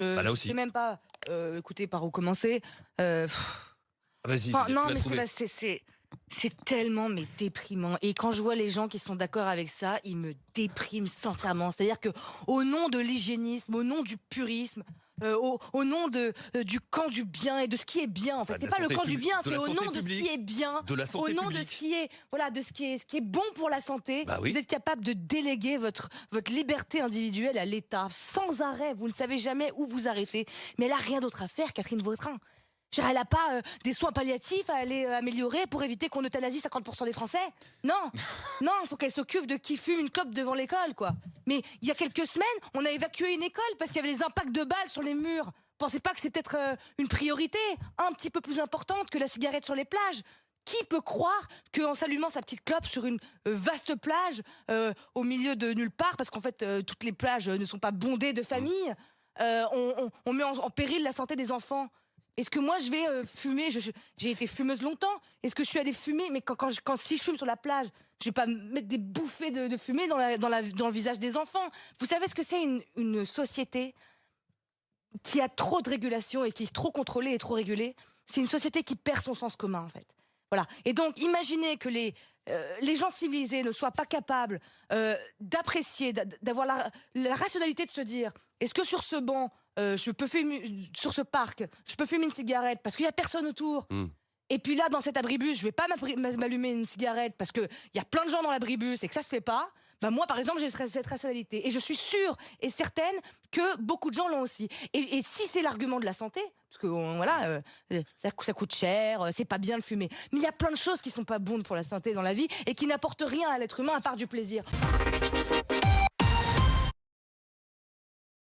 Bah, là Je sais aussi. même pas, écoutez, par où commencer. Vas-y, Enfin, Juliette, non, tu vas mais trouver. c'est tellement mais déprimant. Et quand je vois les gens qui sont d'accord avec ça, ils me dépriment sincèrement. C'est-à-dire que au nom de l'hygiénisme, au nom du purisme, au nom du camp du bien et de ce qui est bien, en fait. Bah, de C'est la pas le santé camp du bien, de c'est la au santé nom de ce qui publique, est bien, de la au santé nom de ce publique. qui est, voilà, de ce qui est bon pour la santé. Bah Vous oui. êtes capable de déléguer votre liberté individuelle à l'État sans arrêt. Vous ne savez jamais où vous arrêter. Mais elle a rien d'autre à faire, Catherine Vautrin. Genre, elle n'a pas des soins palliatifs à aller améliorer pour éviter qu'on euthanasie 50% des Français. Non, non, il faut qu'elle s'occupe de qui fume une clope devant l'école, quoi. Mais il y a quelques semaines, on a évacué une école parce qu'il y avait des impacts de balles sur les murs. Pensez pas que c'est peut-être une priorité un petit peu plus importante que la cigarette sur les plages? Qui peut croire qu'en s'allumant sa petite clope sur une vaste plage au milieu de nulle part, parce qu'en fait toutes les plages ne sont pas bondées de Mm. familles, on met en péril la santé des enfants? Est-ce que moi je vais fumer? J'ai été fumeuse longtemps. Est-ce que je suis allée fumer? Mais si je fume sur la plage, je vais pas mettre des bouffées de fumée dans le visage des enfants. Vous savez ce que c'est une société qui a trop de régulation et qui est trop contrôlée et trop régulée? C'est une société qui perd son sens commun, en fait. Voilà. Et donc, imaginez que les gens civilisés ne soient pas capables d'apprécier, d'avoir la rationalité de se dire, est-ce que sur ce banc, je peux fumer, sur ce parc, je peux fumer une cigarette parce qu'il n'y a personne autour? Mm. Et puis là, dans cet abribus, je vais pas m'allumer une cigarette parce qu'il y a plein de gens dans l'abribus et que ça se fait pas. Bah moi, par exemple, j'ai cette rationalité. Et je suis sûre et certaine que beaucoup de gens l'ont aussi. Et si c'est l'argument de la santé, parce que voilà, ça coûte cher, c'est pas bien de fumer. Mais il y a plein de choses qui sont pas bonnes pour la santé dans la vie et qui n'apportent rien à l'être humain à part du plaisir.